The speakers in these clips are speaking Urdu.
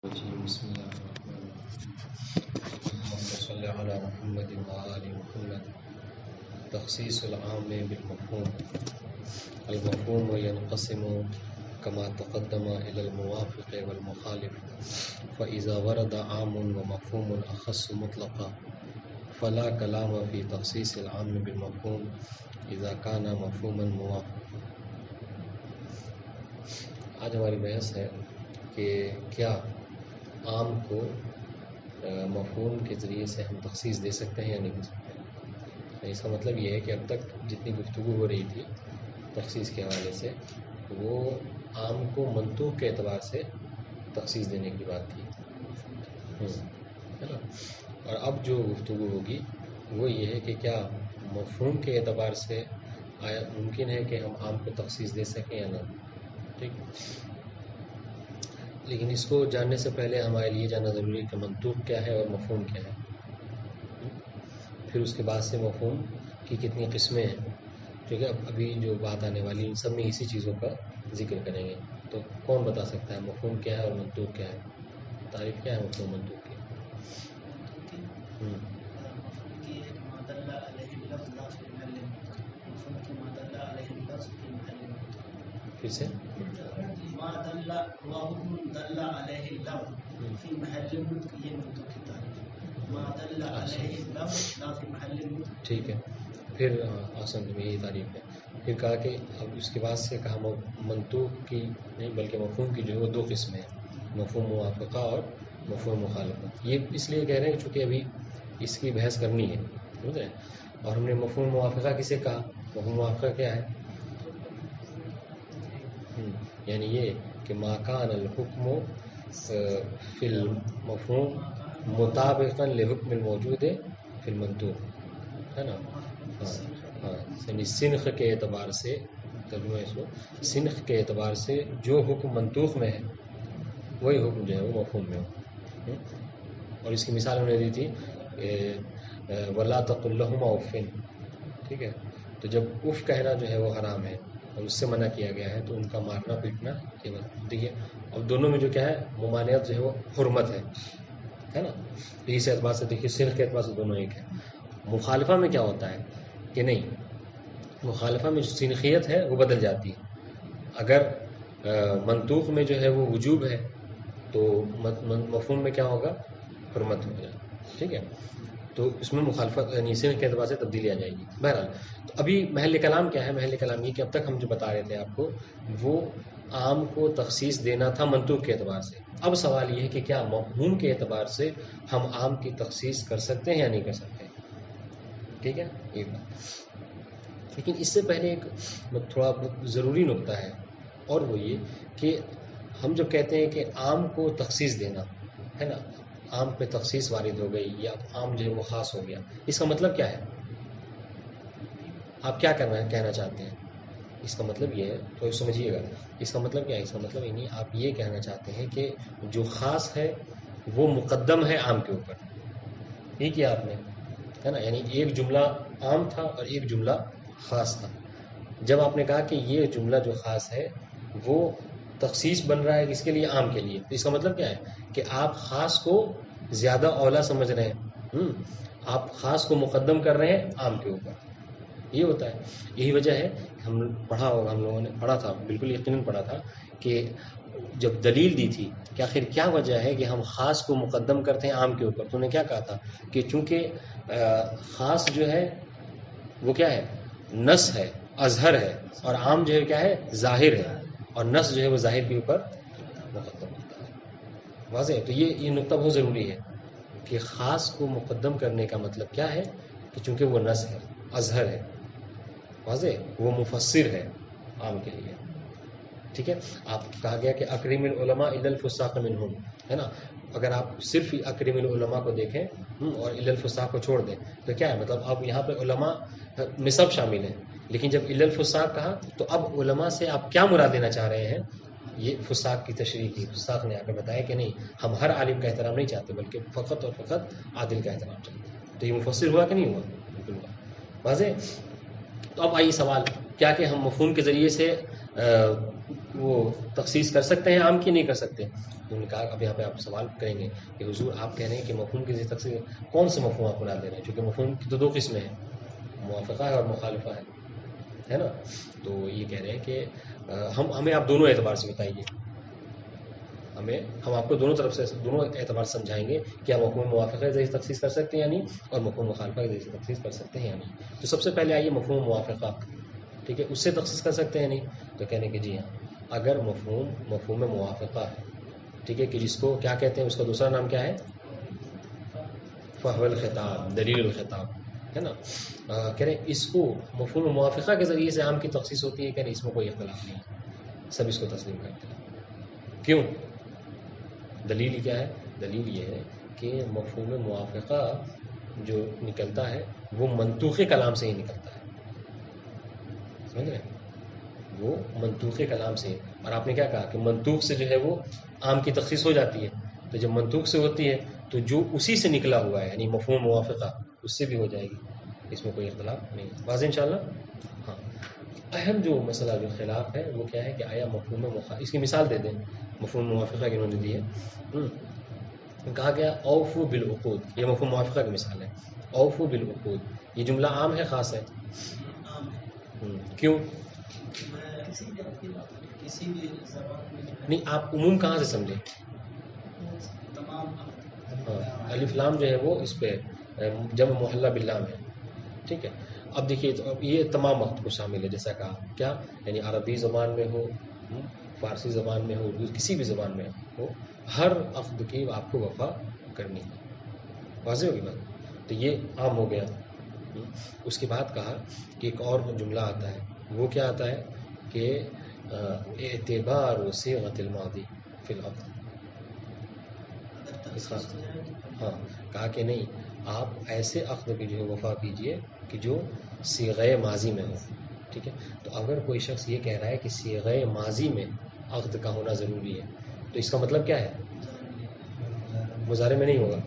بسم الله الرحمن الرحيم. اللهم صل على محمد وآل محمد. تخصيص العام بالمفهوم. المفهوم ينقسم كما تقدم إلى الموافق والمخالف، فإذا ورد عام ومفهوم أخص مطلقا فلا كلام في تخصيص العام بالمفهوم إذا كان مفهوما موافقا. آج ہماری بحث ہے کہ کیا عام کو مفہوم کے ذریعے سے ہم تخصیص دے سکتے ہیں یا نہیں دے سکتے. اس کا مطلب یہ ہے کہ اب تک جتنی گفتگو ہو رہی تھی تخصیص کے حوالے سے وہ عام کو منطوق کے اعتبار سے تخصیص دینے کی بات تھی، ہے نا. اور اب جو گفتگو ہوگی وہ یہ ہے کہ کیا مفہوم کے اعتبار سے آیا ممکن ہے کہ ہم عام کو تخصیص دے سکیں یا نہ. ٹھیک، لیکن اس کو جاننے سے پہلے ہمارے لیے جاننا ضروری ہے کہ منطوق کیا ہے اور مفہوم کیا ہے. پھر اس کے بعد سے مفہوم کی کتنی قسمیں ہیں، ٹھیک ہے. ابھی جو بات آنے والی ان سب میں اسی چیزوں کا ذکر کریں گے. تو کون بتا سکتا ہے مفہوم کیا ہے اور منطوق کیا ہے؟ تعریف کیا ہے مفہوم منطوق کی؟ پھر سے ٹھیک ہے. پھر آسان میں یہی تعریف ہے. پھر کہا کہ اب اس کے بعد سے کہا منطوق کی نہیں بلکہ مفہوم کی جو ہے وہ دو قسمیں ہیں، مفہوم موافقہ اور مفہوم مخالفہ. یہ اس لیے کہہ رہے ہیں چونکہ ابھی اس کی بحث کرنی ہے، سمجھ رہے ہیں. اور ہم نے مفہوم موافقہ کسے کہا؟ مفہوم موافقہ کیا ہے؟ یعنی یہ کہ ما کان الحکم فی المفہوم مطابقا لحکم الموجود فی المنطوق، ہے نا. ہاں یعنی سنخ کے اعتبار سے ترجمہ اس کو سنخ کے اعتبار سے جو حکم منطوق میں ہے وہی حکم جو ہے وہ مفہوم میں ہو. اور اس کی مثال ہم نے دی تھی ولا تقل لهما اف. ٹھیک ہے. تو جب اف کہنا جو ہے وہ حرام ہے اور اس سے منع کیا گیا ہے تو ان کا مارنا پیٹنا یہ بات دیکھیے. اب دونوں میں جو کیا ہے ممانعت جو ہے وہ حرمت ہے نا. اس اعتبار سے دیکھیے سنخ کے اعتبار سے دونوں ایک ہے. مخالفہ میں کیا ہوتا ہے کہ نہیں، مخالفہ میں جو سنخیت ہے وہ بدل جاتی ہے. اگر منطوق میں جو ہے وہ وجوب ہے تو مفہوم میں کیا ہوگا؟ حرمت ہو جائے. ٹھیک ہے. تو اس میں مخالفت یعنی سنخ کے اعتبار سے تبدیلی آ جائے گی. بہرحال تو ابھی محل کلام کیا ہے؟ محل کلام یہ کہ اب تک ہم جو بتا رہے تھے آپ کو وہ عام کو تخصیص دینا تھا منطوق کے اعتبار سے. اب سوال یہ ہے کہ کیا مفہوم کے اعتبار سے ہم عام کی تخصیص کر سکتے ہیں یا نہیں کر سکتے. ٹھیک ہے. ایک بات، لیکن اس سے پہلے ایک تھوڑا ضروری نقطہ ہے اور وہ یہ کہ ہم جو کہتے ہیں کہ عام کو تخصیص دینا ہے نا، عام پہ تخصیص وارد ہو گئی یا عام جو ہے وہ خاص ہو گیا، اس کا مطلب کیا ہے؟ آپ کیا کہنا چاہتے ہیں؟ اس کا مطلب یہ ہے تو سمجھیے گا. اس کا مطلب کیا ہے؟ اس کا مطلب نہیں، آپ یہ کہنا چاہتے ہیں کہ جو خاص ہے وہ مقدم ہے عام کے اوپر. یہ کیا آپ نے، ہے نا. یعنی ایک جملہ عام تھا اور ایک جملہ خاص تھا. جب آپ نے کہا کہ یہ جملہ جو خاص ہے وہ تخصیص بن رہا ہے کس کے لیے؟ عام کے لیے. تو اس کا مطلب کیا ہے کہ آپ خاص کو زیادہ اولا سمجھ رہے ہیں، آپ خاص کو مقدم کر رہے ہیں عام کے اوپر. یہ ہوتا ہے. یہی وجہ ہے ہم پڑھا ہوگا، ہم لوگوں نے پڑھا تھا، بالکل یقیناً پڑھا تھا کہ جب دلیل دی تھی کہ آخر کیا وجہ ہے کہ ہم خاص کو مقدم کرتے ہیں عام کے اوپر، تو نے کیا کہا تھا کہ چونکہ خاص جو ہے وہ کیا ہے؟ نص ہے، اظہر ہے، اور عام جو ہے کیا ہے؟ ظاہر ہے. اور نص جو ہے وہ ظاہر کے اوپر مقدم ہوتا ہے. واضح ہے. تو یہ نقطہ بہت ضروری ہے کہ خاص کو مقدم کرنے کا مطلب کیا ہے کہ چونکہ وہ نص ہے، اظہر ہے، واضح وہ مفسر ہے عام کے لیے. ٹھیک ہے. آپ کہا گیا کہ اکرم العلماء الا الفساق منهم، ہے نا. اگر آپ صرف اکرم العلماء کو دیکھیں اور الا الفساق کو چھوڑ دیں تو کیا ہے مطلب؟ اب یہاں پہ علماء میں سب شامل ہیں، لیکن جب الا الفساق کہا تو اب علماء سے آپ کیا مراد دینا چاہ رہے ہیں؟ یہ فساق کی تشریح کی. فساق نے آ کر بتایا کہ نہیں، ہم ہر عالم کا احترام نہیں چاہتے بلکہ فقط اور فقط عادل کا احترام چاہتے ہیں. تو یہ مفسر ہوا کہ نہیں ہوا؟ بالکل ہوا. واضح. تو اب آئیے سوال کیا کہ ہم مفہوم کے ذریعے سے وہ تخصیص کر سکتے ہیں عام کی نہیں کر سکتے؟ انہوں نے کہا اب یہاں پہ آپ سوال کریں گے کہ حضور آپ کہہ رہے ہیں کہ مفہوم کی تخصیص کون سے مفہوم آپ بنا دے رہے ہیں؟ چونکہ مفہوم کی تو دو قسمیں ہیں، موافقہ ہے اور مخالفہ ہے نا. تو یہ کہہ رہے ہیں کہ ہمیں آپ دونوں اعتبار سے بتائیے، ہم آپ کو دونوں طرف سے دونوں اعتبار سے سمجھائیں گے کہ آپ مفہوم موافقہ کے ذریعے تخصیص کر سکتے ہیں یا نہیں، اور مفہوم مخالفہ کے ذریعے تخصیص کر سکتے ہیں یا نہیں. تو سب سے پہلے آئیے مفہوم موافقہ، ٹھیک ہے، اس سے تخصیص کر سکتے ہیں نہیں؟ تو کہنے کہ جی ہاں، اگر مفہوم موافقہ ہے، ٹھیک ہے، کہ جس کو کیا کہتے ہیں، اس کا دوسرا نام کیا ہے؟ فحوى الخطاب، دلیل الخطاب، ہے نا. کہہ رہے اس کو مفہوم موافقہ کے ذریعے سے عام کی تخصیص ہوتی ہے. کہہ رہے اس میں کوئی اختلاف نہیں ہے، سب اس کو تسلیم کرتے ہیں. کیوں؟ دلیل کیا ہے؟ دلیل یہ ہے کہ مفہوم موافقہ جو نکلتا ہے وہ منطوق کلام سے ہی نکلتا ہے، سمجھ رہے ہیں؟ وہ منطوق کلام سے. اور آپ نے کیا کہا کہ منطوق سے جو ہے وہ عام کی تخصیص ہو جاتی ہے. تو جب منطوق سے ہوتی ہے تو جو اسی سے نکلا ہوا ہے یعنی مفہوم موافقہ اس سے بھی ہو جائے گی، اس میں کوئی اختلاف نہیں. واضح انشاءاللہ. ہاں، اہم جو مسئلہ جو خلاف ہے وہ کیا ہے کہ آیا مفہوم اس کی مثال دے دیں. مفہوم موافقہ کی انہوں نے دی ہے، کہا گیا اوفو بالعقود، یہ مفہوم موافقہ کی مثال ہے. اوفو بالعقود، یہ جملہ عام ہے خاص ہے؟ کیوں نہیں؟ آپ عموم کہاں سے سمجھے؟ الف لام جو ہے وہ اس پہ جمع محلہ باللام ہے، ٹھیک ہے. اب دیکھیے تو اب یہ تمام وقت کو شامل ہے، جیسا کہا کیا یعنی عربی زبان میں ہو، فارسی زبان میں ہو، اردو کسی بھی زبان میں ہو، ہر عقد کی آپ کو وفا کرنی ہے. واضح ہوگی بات؟ تو یہ عام ہو گیا. اس کے بعد کہا کہ ایک اور جملہ آتا ہے، وہ کیا آتا ہے کہ اعتبار صیغۃ الماضی فی العقد. ہاں، کہا کہ نہیں، آپ ایسے عقد کی جو ہے وفا کیجئے کہ جو صیغہ ماضی میں ہو، ٹھیک ہے. تو اگر کوئی شخص یہ کہہ رہا ہے کہ صیغہ ماضی میں عقد کا ہونا ضروری ہے تو اس کا مطلب کیا ہے؟ مضارع میں نہیں ہوگا،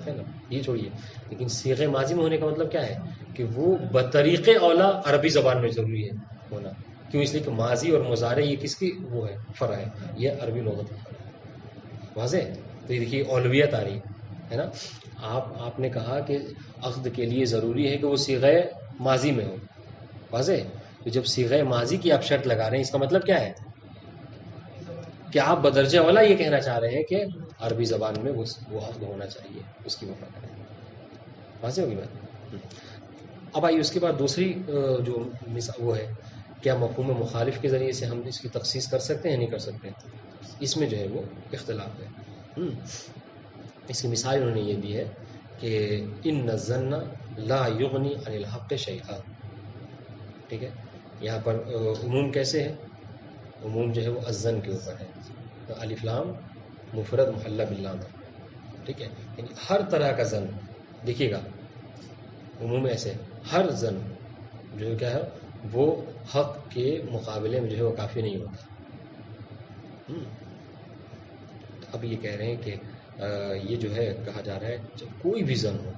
ہے نا، یہ چھوڑیے. لیکن صیغہ ماضی میں ہونے کا مطلب کیا ہے کہ وہ بطریق اولا عربی زبان میں ضروری ہے ہونا. کیوں؟ اس لیے کہ ماضی اور مضارع یہ کس کی وہ ہے؟ فرع ہے، یہ عربی لغت کا فرع ہے. واضح؟ تو یہ دیکھیے اولویت آ رہی ہے نا. آپ نے کہا کہ عقد کے لیے ضروری ہے کہ وہ صیغہ ماضی میں ہو. واضح؟ تو جب صیغہ ماضی کی آپ شرط لگا رہے ہیں اس کا مطلب کیا ہے کہ آپ بدرجہ اولا یہ کہنا چاہ رہے ہیں کہ عربی زبان میں وہ عقد ہونا چاہیے، اس کی وفا کریں. واضح ہوگی بات؟ اب آئیے اس کے بعد دوسری جو وہ ہے، کیا مفہوم مخالف کے ذریعے سے ہم اس کی تخصیص کر سکتے ہیں نہیں کر سکتے؟ اس میں جو ہے وہ اختلاف ہے. اس کی مثال انہوں نے یہ دی ہے کہ ان الظن لا یغنی عن الحق شیئا. ٹھیک ہے، یہاں پر عموم کیسے ہے؟ عموم جو ہے وہ الظن کے اوپر ہے. تو الف لام مفرد محلہ باللام ہے، ٹھیک ہے، یعنی ہر طرح کا ظن. دیکھیے گا عموم ایسے ہر ظن جو ہے کیا ہے وہ حق کے مقابلے میں جو ہے وہ کافی نہیں ہوتا. اب یہ کہہ رہے ہیں کہ یہ جو ہے کہا جا رہا ہے جب کوئی بھی ظن ہو،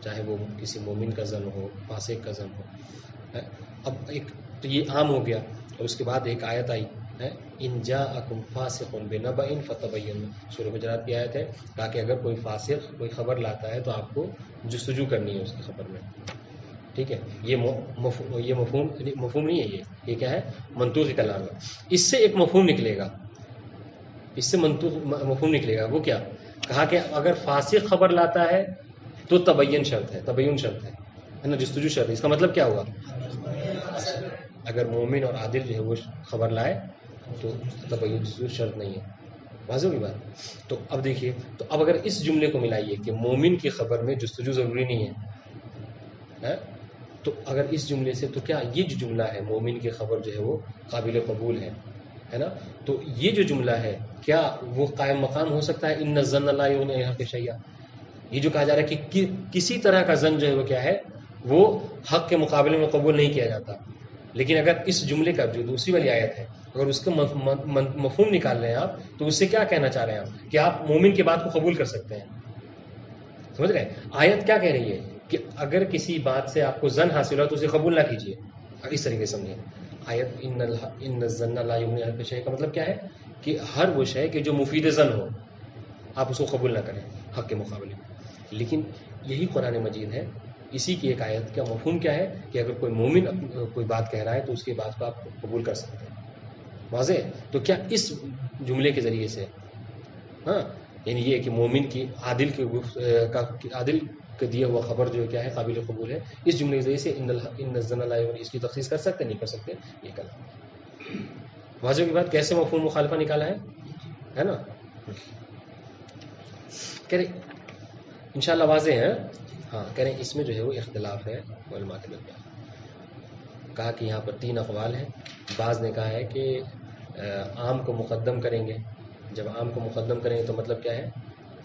چاہے وہ کسی مومن کا ظن ہو، فاسق کا ظن ہو. اب ایک تو یہ عام ہو گیا، اور اس کے بعد ایک آیت آئی ہے ان جاءکم فاسق بنبأ فتبینوا، سورہ حجرات کی آیت ہے، تاکہ اگر کوئی فاسق کوئی خبر لاتا ہے تو آپ کو جستجو کرنی ہے اس کی خبر میں. ٹھیک ہے، یہ مفہوم نہیں ہے، یہ کیا ہے؟ منطوق کلام ہے. اس سے ایک مفہوم نکلے گا، اس سے مفہوم نکلے گا. وہ کیا؟ کہا کہ اگر فاسق خبر لاتا ہے تو تبین شرط ہے نا، جستجو شرط ہے. اس کا مطلب کیا ہوا؟ اگر مومن اور عادل جو ہے وہ خبر لائے تو تبین جستجو شرط نہیں ہے. واضح ہوگی بات؟ تو اب دیکھیے، تو اب اگر اس جملے کو ملائیے کہ مومن کی خبر میں جستجو ضروری نہیں ہے، تو اگر اس جملے سے تو کیا یہ جو جملہ ہے مومن کی خبر جو ہے وہ قابل قبول ہے نا. تو یہ جو جملہ ہے کیا وہ قائم مقام ہو سکتا ہے ان الظن لا یغنی عن الحق شیئا؟ یہ جو کہا جا رہا ہے کہ کسی طرح کا ظن جو ہے وہ کیا ہے وہ حق کے مقابلے میں قبول نہیں کیا جاتا. لیکن اگر اس جملے کا جو دوسری والی آیت ہے اگر اس کا مفہوم نکال رہے ہیں آپ تو اس سے کیا کہنا چاہ رہے ہیں آپ کہ آپ مومن کی بات کو قبول کر سکتے ہیں. سمجھ رہے ہیں آیت کیا کہہ رہی ہے کہ اگر کسی بات سے آپ کو ظن حاصل ہو تو اسے قبول نہ کیجیے. اس طریقے سے سمجھیں آیت ان الظن لا یغنی عن الشیء کا مطلب کیا ہے کہ ہر وہ شے کہ جو مفید ظن ہو آپ اس کو قبول نہ کریں حق کے مقابلے میں. لیکن یہی قرآن مجید ہے. اسی کی ایک آیت کا مفہوم کیا ہے کہ اگر کوئی مومن کوئی بات کہہ رہا ہے تو اس کی بات کو آپ قبول کر سکتے ہیں. واضح. تو کیا اس جملے کے ذریعے سے ہاں یعنی یہ کہ مومن کی عادل کے دیا ہوا خبر جو کیا ہے قابل قبول ہے, اس جملے کے ذریعے سے ان الظن لا یغنی اس کی تخصیص کر سکتے نہیں کر سکتے یہ کلام. واضح کی بات کیسے مفہوم مخالفہ نکالا ہے نا. کہہ رہے انشاءاللہ واضح ہے. ہاں کہہ رہے ہیں اس میں جو ہے وہ اختلاف ہے علماء کے درمیان. کہا کہ یہاں پر 3 اقوال ہیں. بعض نے کہا ہے کہ عام کو مقدم کریں گے. جب عام کو مقدم کریں گے تو مطلب کیا ہے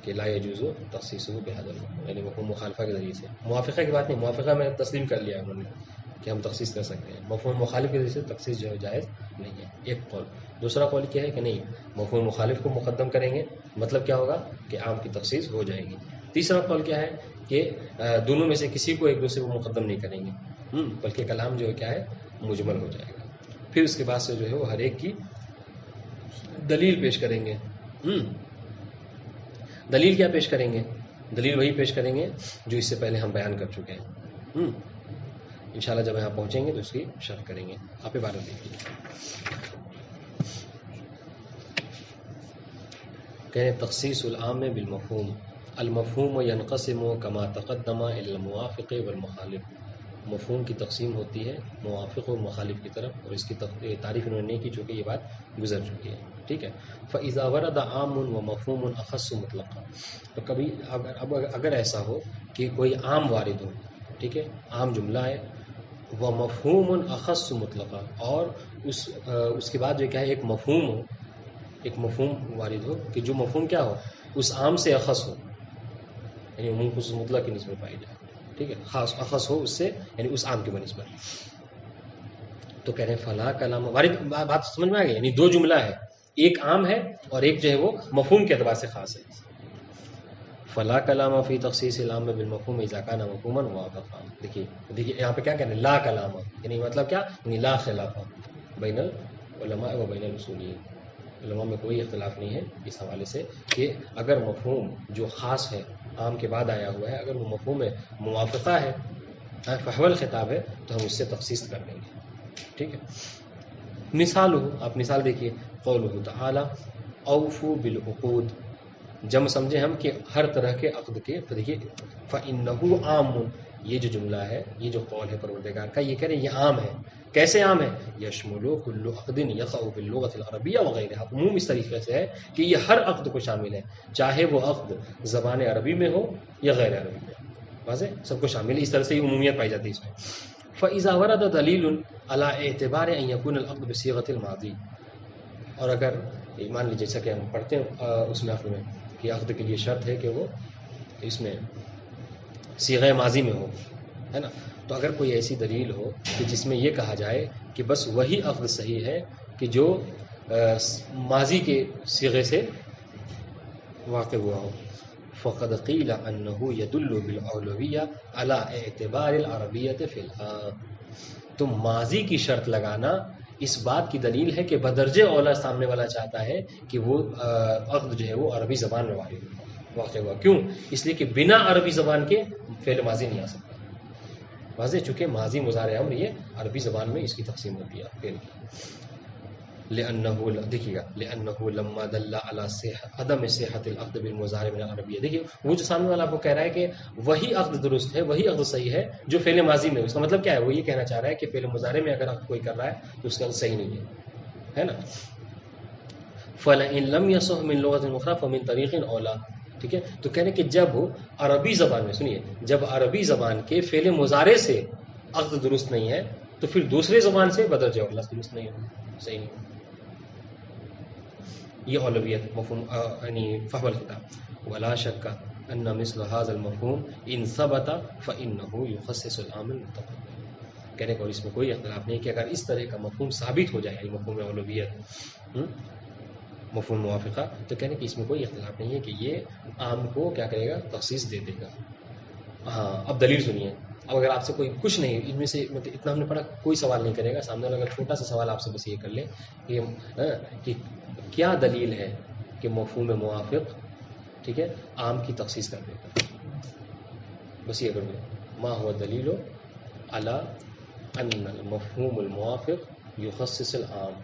کہ لا یجوز تخصیصہ بہذا المفہوم, یعنی مفہوم مخالفہ کے ذریعے سے. موافقہ کی بات نہیں, موافقہ میں تسلیم کر لیا انہوں نے کہ ہم تخصیص کر سکتے ہیں. مفہوم مخالف کے ذریعے سے تخصیص جو ہے جائز نہیں ہے. ایک قول. دوسرا قول کیا ہے کہ نہیں, مفہوم مخالف کو مقدم کریں گے مطلب کیا ہوگا کہ عام کی تخصیص ہو جائے گی. تیسرا قول کیا ہے کہ دونوں میں سے کسی کو ایک دوسرے کو مقدم نہیں کریں گے, بلکہ کلام جو ہے کیا ہے مجمل ہو جائے گا. پھر اس کے بعد سے جو ہے وہ ہر ایک کی دلیل پیش کریں گے. دلیل کیا پیش کریں گے؟ دلیل وہی پیش کریں گے جو اس سے پہلے ہم بیان کر چکے ہیں. انشاءاللہ جب یہاں پہنچیں گے تو اس کی شرح کریں گے. آپ عبارت دیکھیے. کہتے ہیں تخصیص العام بالمفہوم. المفہوم ينقسم كما تقدم الى الموافق والمخالف. مفہوم کی تقسیم ہوتی ہے موافق اور مخالف کی طرف, اور اس کی تعریف انہوں نے نہیں کی چونکہ یہ بات گزر چکی ہے. ٹھیک ہے. فاذا ورد عام ومفہوم اخص مطلقا. تو کبھی اگر ایسا ہو کہ کوئی عام وارد ہو, ٹھیک ہے, عام جملہ ہے, وہ مفہوم اخص مطلقا, اور اس کے بعد جو کیا ہے ایک مفہوم ہو, ایک مفہوم وارد ہو کہ جو مفہوم کیا ہو اس عام سے اخص ہو, یعنی عموم خصوص مطلق کی نسبت پائی جائے. ٹھیک ہے, خاص اخص ہو اس سے یعنی اس عام کی بنسبت. تو کہہ رہے ہیں فلا کلام وارد. بات سمجھ میں آ گئی, یعنی 2 جملہ ہے, ایک عام ہے اور ایک جو ہے وہ مفہوم کے اعتبار سے خاص ہے. فلا کلام فی تخصیص العام بالمفہوم اذا کان مفہوما واضحا. دیکھیے یہاں پہ کیا کہہ رہے ہیں, لا کلام, یعنی مطلب کیا, یعنی لا خلاف بین العلماء و بین الاصولیین. علماء میں کوئی اختلاف نہیں ہے اس حوالے سے کہ اگر مفہوم جو خاص ہے عام کے بعد آیا ہوا ہے, اگر وہ مفہوم موافقہ ہے, فحوى الخطاب ہے, تو ہم اس سے تخصیص کر دیں گے. ٹھیک ہے. مثال ہو, آپ مثال دیکھیے, قوله تعالی اوفوا بالعقود. جب سمجھیں ہم کہ ہر طرح کے عقد کے, تو دیکھیے فإنه عام, یہ جو جملہ ہے, یہ جو قول ہے پروردگار کا, یہ کہہ رہے ہیں یہ عام ہے. کیسے عام ہے؟ یشمل کل عقد یقع باللغة العربیہ وغیرہ. عموم اس طریقے سے ہے کہ یہ ہر عقد کو شامل ہے, چاہے وہ عقد زبان عربی میں ہو یا غیر عربی میں. واضح, سب کو شامل ہے. اس طرح سے یہ عمومیت پائی جاتی ہے اس میں. فإذا ورد دلیل على اعتبار ان يكون العقد بصيغة الماضی. اور اگر مان لیجیے جیسا کہ ہم پڑھتے ہیں اس میں عقد میں کہ عقد کے لیے شرط ہے کہ وہ اس میں صیغہ ماضی میں ہو, ہے نا. تو اگر کوئی ایسی دلیل ہو کہ جس میں یہ کہا جائے کہ بس وہی عقد صحیح ہے کہ جو ماضی کے صیغے سے واقع ہوا ہو, فقد قیل انه يدل بالاولویہ على اعتبار العربیۃ فی الحال. تو ماضی کی شرط لگانا اس بات کی دلیل ہے کہ بدرجہ اولا سامنے والا چاہتا ہے کہ وہ عقد جو ہے وہ عربی زبان میں واقع ہوا. کیوں؟ اس لیے کہ بنا عربی زبان کے فعل ماضی نہیں آ سکتا. واضح, چونکہ ماضی مضارع امر یہ عربی زبان میں اس کی تقسیم ہوتی ہے فعل کی. لأنه دیکھیے گا لأنه لما دل على عدم صحت العقد بالمضارع من العربیہ. دیکھیے وہ جو سامنے والا آپ کو کہہ رہا ہے کہ وہی عقد درست ہے, وہی عقد صحیح ہے جو فعل ماضی میں. اس کا مطلب کیا ہے؟ وہ یہ کہنا چاہ رہا ہے کہ فعل مضارع میں اگر عقد کوئی کر رہا ہے تو اس کا صحیح نہیں ہے نا. فلئن لم يصح من لغة أخرى فمن طريق أولى. ٹھیک ہے. تو کہنے کہ جب عربی زبان میں, سنیے, جب عربی زبان کے فعل مضارع سے عقد درست نہیں ہے تو پھر دوسرے زبان سے بدرجہ اولا درست نہیں ہے, صحیح نہیں. یہ اولویت مفہوم یعنی فحوى الخطاب. ولا شک ان مثل هذا المفہوم ان ثبت فانه يخصص العام المطلق. کہنے کو اس میں کوئی اختلاف نہیں کہ اگر اس طرح کا مفہوم ثابت ہو جائے, یعنی مفہوم اولویت, مفہوم موافقہ, تو کہنے کہ اس میں کوئی اختلاف نہیں ہے کہ یہ عام کو کیا کرے گا, تخصیص دے دے گا. ہاں اب دلیل سنیے. اب اگر آپ سے کوئی کچھ نہیں ان میں سے مطلب اتنا ہم نے پڑھا کوئی سوال نہیں کرے گا، سامنے والا اگر چھوٹا سا سوال آپ سے بس یہ کر لے کہ کیا دلیل ہے کہ مفہوم موافق ٹھیک ہے عام کی تخصیص کرنے کا، بس یہ کر لیں ما هو دلیل علی ان المفہوم الموافق یخصص العام.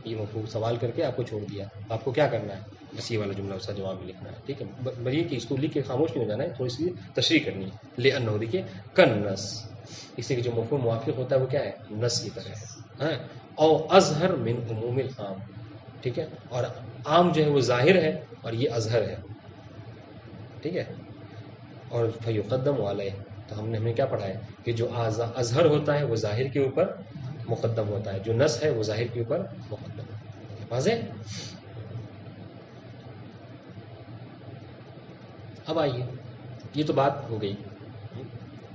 یہ مفہوم سوال کر کے آپ کو چھوڑ دیا، آپ کو کیا کرنا ہے بس یہ والا جملہ اس کا جواب بھی لکھنا ہے. ٹھیک ہے بڑی کہ اس کو لکھ کے خاموش نہیں ہو جانا ہے، تھوڑی سی تشریح کرنی ہے. لأنه دیکھیے کن نس، اس لیے کہ جو مفہوم موافق ہوتا ہے وہ کیا ہے نس کی طرح ہے ہاں. او اظہر من عموم العام، ٹھیک ہے، اور عام جو ہے وہ ظاہر ہے اور یہ اظہر ہے. ٹھیک ہے، اور فیقدم علیہ، تو ہم نے کیا پڑھا ہے کہ جو اظہر ہوتا ہے وہ ظاہر کے اوپر مقدم ہوتا ہے، جو نص ہے وہ ظاہر کے اوپر مقدم ہے. واضح؟ اب آئیے یہ تو بات ہو گئی،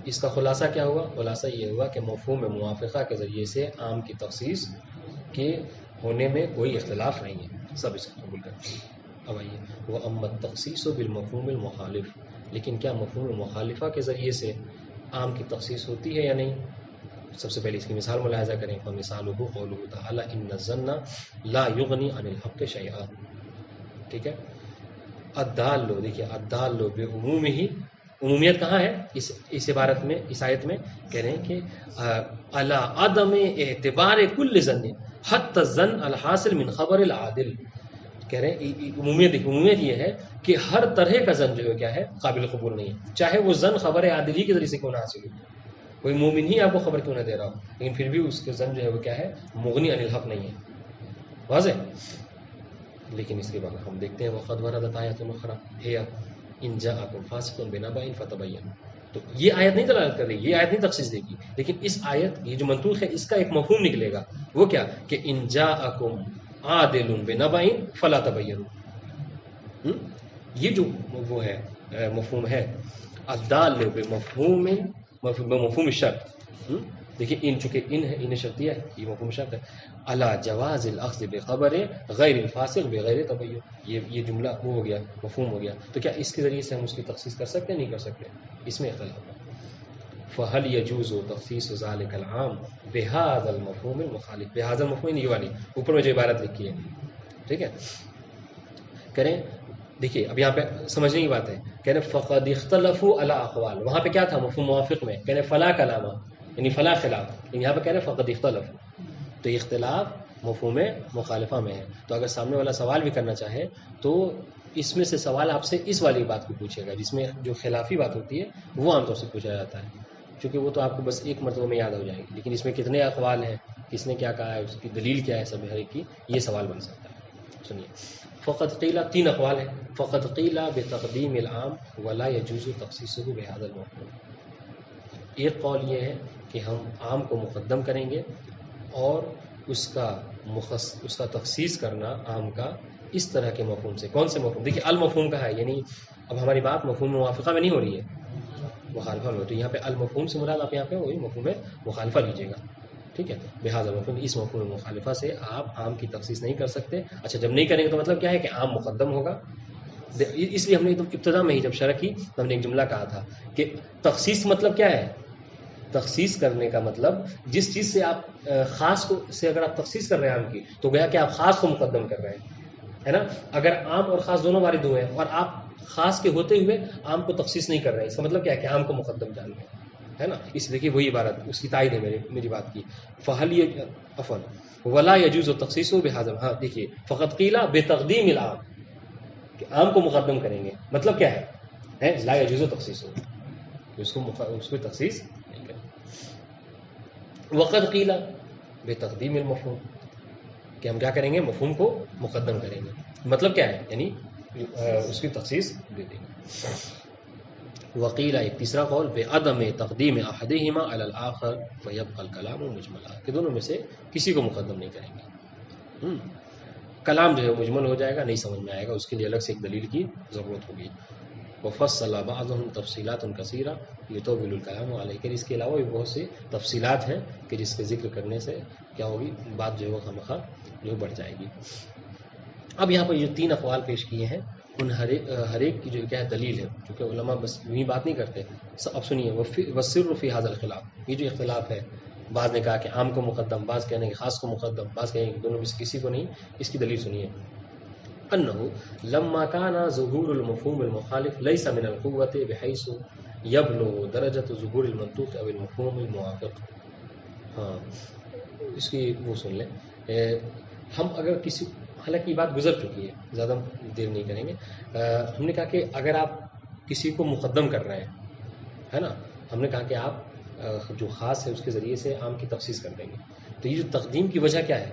اس کا خلاصہ کیا ہوا؟ خلاصہ یہ ہوا کہ مفہوم موافقہ کے ذریعے سے عام کی تخصیص کے ہونے میں کوئی اختلاف نہیں ہے، سب اس کو قبول کرتے ہیں. اب آئیے وہ امت تخصیص و بالمفہوم المخالف، لیکن کیا مفہوم مخالفہ کے ذریعے سے عام کی تخصیص ہوتی ہے یا نہیں؟ سب سے پہلے اس کی مثال ملاحظہ کریں. فمثالہ قولہ تعالی ان الظن لا یغنی عن الحق شیئا. ٹھیک ہے، الدال، دیکھیے الدال بعموم ہی، عمومیت کہاں ہے اس عبارت میں، اس آیت میں کہہ رہے ہیں کہ علی عدم اعتبار کل ظن حتی الظن الحاصل من خبر العادل. کہہ رہے ہیں عمومیت یہ ہے کہ ہر طرح کا ظن جو ہے کیا ہے قابل قبول نہیں ہے، چاہے وہ ظن خبر عادل ہی کے ذریعے سے کیوں نہ حاصل ہو، کوئی مومن ہی آپ کو خبر کیوں نہ دے رہا ہو، لیکن پھر بھی اس کے ظن جو ہے وہ کیا ہے مغنی عن الحق نہیں ہے. واضح؟ لیکن اس کے بعد ہم دیکھتے ہیں وقد وردت آیات اخرى ہی ان جاءکم فاسق بنبأ فتبینوا. تو یہ آیت نہیں دلالت کر رہی، یہ آیت نہیں تخصیص دے گی، لیکن اس آیت یہ جو منطوق ہے اس کا ایک مفہوم نکلے گا. وہ کیا کہ ان جاءکم عادل بنبأ فلا تبینوا. یہ جو وہ ہے مفہوم ہے الدال بمفہوم الشرط. دیکھیے ان چونکہ ان ہے، ان شرطیہ ہے، یہ مفہوم شرط ہے. علی جواز الاخذ بخبر غیر الفاسق بغیر تبین، یہ جملہ وہ ہو گیا مفہوم ہو گیا. تو کیا اس کے ذریعے سے ہم اس کی تخصیص کر سکتے ہیں؟ نہیں کر سکتے، اس میں اختلاف ہے. فهل يجوز تخصيص ذلك العام بهذا المفهوم المخالف، بهذا المفهوم یہ والی اوپر میں جو عبارت لکھی ہے. ٹھیک ہے کریں، دیکھیے اب یہاں پہ سمجھنے کی بات ہے. کہنے فقد اختلفوا على اقوال، وہاں پہ کیا تھا مفہوم موافق میں کہنے فلا کلامہ یعنی فلا خلاف، لیکن یہاں پہ کہہ رہے فقد اختلف، تو اختلاف مفہوم مخالفہ میں ہے. تو اگر سامنے والا سوال بھی کرنا چاہے تو اس میں سے سوال آپ سے اس والی بات کو پوچھے گا، جس میں جو خلافی بات ہوتی ہے وہ عام طور سے پوچھا جاتا ہے، کیونکہ وہ تو آپ کو بس ایک مرتبہ میں یاد ہو جائے گی. لیکن اس میں کتنے اقوال ہیں، کس نے کیا کہا ہے، اس کی دلیل کیا ہے، سب ہر ایک کی یہ سوال بن سکتا ہے. سنیے فقط قیل، تین اقوال ہیں. فقط قیل بتقدیم العام ولا يجوز تخصیصه بهذا المفہوم. ایک قول یہ ہے کہ ہم عام کو مقدم کریں گے اور اس کا تخصیص کرنا عام کا اس طرح کے مفہوم سے. کون سے مفہوم؟ دیکھیے المفہوم کا ہے، یعنی اب ہماری بات مفہوم موافقہ میں نہیں ہو رہی ہے، مخالفہ میں. تو یہاں پہ المفہوم سے مراد آپ یہاں پہ وہی مفہوم مخالفہ لیجیے گا. ٹھیک ہے، بہذا مفہوم، اس مفہوم مخالفہ سے آپ عام کی تخصیص نہیں کر سکتے. اچھا جب نہیں کریں گے تو مطلب کیا ہے کہ عام مقدم ہوگا. اس لیے ہم نے ابتدا میں ہی جب شرح کی تو ہم نے ایک جملہ کہا تھا کہ تخصیص مطلب کیا ہے، تخصیص کرنے کا مطلب جس چیز سے آپ خاص کو سے اگر آپ تخصیص کر رہے ہیں عام کی تو گویا کہ آپ خاص کو مقدم کر رہے ہیں، ہے نا. اگر عام اور خاص دونوں وارد ہوئے ہیں اور آپ خاص کے ہوتے ہوئے عام کو تخصیص نہیں کر رہے ہیں، اس کا مطلب کیا ہے کہ عام کو مقدم جان رہے ہیں، ہے نا. اس دیکھیے وہی عبارت اس کی تائید ہے میری بات کی. فہل عفوا ولا يجوز تخصیص بهذا، ہاں دیکھیے فقط قیل بتقدیم العام، کہ عام کو مقدم کریں گے، مطلب کیا ہے لا يجوز تخصیص، اس کو تخصیص نہیں کریں. وقد قیل بتقدیم المفہوم، کہ ہم کیا کریں گے مفہوم کو مقدم کریں گے، مطلب کیا ہے یعنی اس کی تخصیص دے دیں گے. وقیل ایک تیسرا قول بعدم تقدیم احدہما علی الاخر فیبقى الکلام مجملا، کہ دونوں میں سے کسی کو مقدم نہیں کریں گے. کلام جو ہے مجمل ہو جائے گا، نہیں سمجھ میں آئے گا، اس کے لیے الگ سے ایک دلیل کی ضرورت ہوگی. وفصل بعضهم تفصیلات کثیرہ یطول الکلام علیہ، کہ اس کے علاوہ بھی بہت سی تفصیلات ہیں کہ جس کے ذکر کرنے سے کیا ہوگی بات جو ہے خامخواہ جو بڑھ جائے گی. اب یہاں پر یہ تین اقوال پیش کیے ہیں ان ہر ایک کی جو کیا ہے دلیل ہے، چونکہ علماء بس یوں ہی بات نہیں کرتے. اب سنیے، وَالسِّرُّ فِي هَذَا الْخِلَافِ، یہ جو اختلاف ہے، بعض نے کہا کہ عام کو مقدم، بعض کہنے کہ خاص کو مقدم، بعض کہیں کہ دونوں میں سے کسی کو نہیں. اس کی دلیل سنیے. أنه لما كان ظهور المفهوم المخالف ليس من القوة بحيث يبلغ درجة ظهور المنطوق أو المفهوم الموافق. ہاں اس کی وہ سن لیں. ہم اگر کسی، حالانکہ یہ بات گزر چکی ہے، زیادہ دیر نہیں کریں گے. ہم نے کہا کہ اگر آپ کسی کو مقدم کر رہے ہیں، ہے نا، ہم نے کہا کہ آپ جو خاص ہے اس کے ذریعے سے عام کی تخصیص کر دیں گے. تو یہ جو تقدیم کی وجہ کیا ہے،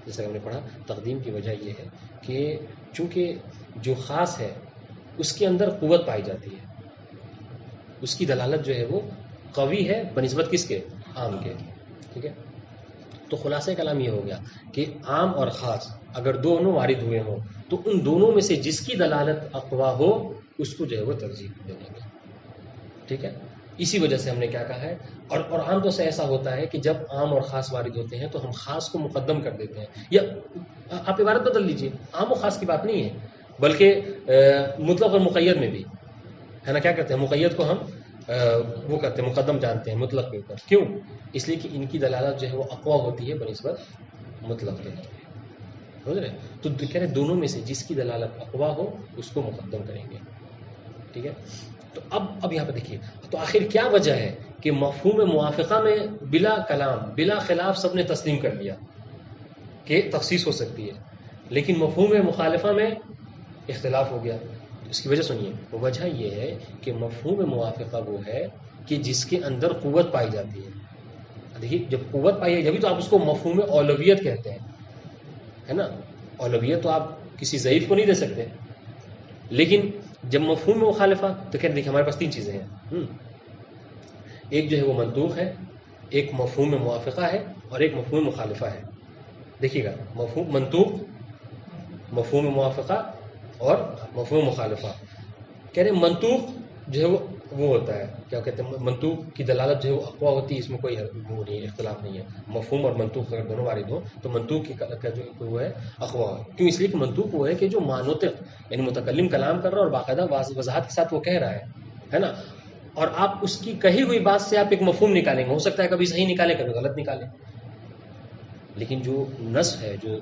جیسا کہ ہم نے پڑھا، تقدیم کی وجہ یہ ہے کہ چونکہ جو خاص ہے اس کے اندر قوت پائی جاتی ہے، اس کی دلالت جو ہے وہ قوی ہے بنسبت کس کے، عام کے. ٹھیک ہے، تو خلاصہ کلام یہ ہو گیا کہ عام اور خاص اگر دونوں وارد ہوئے ہوں تو ان دونوں میں سے جس کی دلالت اقوا ہو اس کو جو ہے وہ ترجیح دے دیں گے. ٹھیک ہے، اسی وجہ سے ہم نے کیا کہا ہے. اور عام طور سے ایسا ہوتا ہے کہ جب عام اور خاص وارد ہوتے ہیں تو ہم خاص کو مقدم کر دیتے ہیں. یا آپ عبارت بدل لیجئے، عام و خاص کی بات نہیں ہے، بلکہ مطلق اور مقید میں بھی ہے نا، کیا کرتے ہیں، مقید کو ہم وہ کرتے ہیں، مقدم جانتے ہیں مطلق کے اوپر. کیوں؟ اس لیے کہ ان کی دلالت جو ہے وہ اقوا ہوتی ہے بنسبت مطلق کے. سمجھ رہے ہیں؟ تو کہہ رہے دونوں میں سے جس کی دلالت اقوا ہو اس کو مقدم کریں گے. ٹھیک ہے، تو اب یہاں پہ دیکھیے، تو آخر کیا وجہ ہے کہ مفہوم موافقہ میں بلا کلام بلا خلاف سب نے تسلیم کر لیا کہ تخصیص ہو سکتی ہے، لیکن مفہوم مخالفہ میں اختلاف ہو گیا. اس کی وجہ سنیے، وجہ یہ ہے کہ مفہوم موافقہ وہ ہے کہ جس کے اندر قوت پائی جاتی ہے. دیکھیے جب قوت پائی ہے جبھی تو آپ اس کو مفہوم اولویت کہتے ہیں، ہے نا. اولویت تو آپ کسی ضعیف کو نہیں دے سکتے، لیکن جب مفہوم مخالفہ تو کہتے دیکھیں ہمارے پاس تین چیزیں ہیں. ایک جو ہے وہ منطوق ہے، ایک مفہوم موافقہ ہے، اور ایک مفہوم مخالفہ ہے. دیکھیے گا، مفہوم منطوق، مفہوم موافقہ اور مفہوم مخالفہ. کہہ رہے منطوق جو ہے وہ ہوتا ہے، کیا کہتے ہیں، منطوق کی دلالت جو ہے وہ اقوا ہوتی ہے، اس میں کوئی وہ نہیں، اختلاف نہیں ہے. مفہوم اور منطوق اگر دونوں وارد ہوں تو منطوق کا جو وہ ہے اقوا ہے. کیوں؟ اس لیے کہ منطوق وہ ہے کہ جو مانوطق یعنی متکلم کلام کر رہا ہے اور باقاعدہ وضاحت کے ساتھ وہ کہہ رہا ہے نا، اور آپ اس کی کہی ہوئی بات سے آپ ایک مفہوم نکالیں گے. ہو سکتا ہے کبھی صحیح نکالیں کبھی غلط نکالیں، لیکن جو نص ہے، جو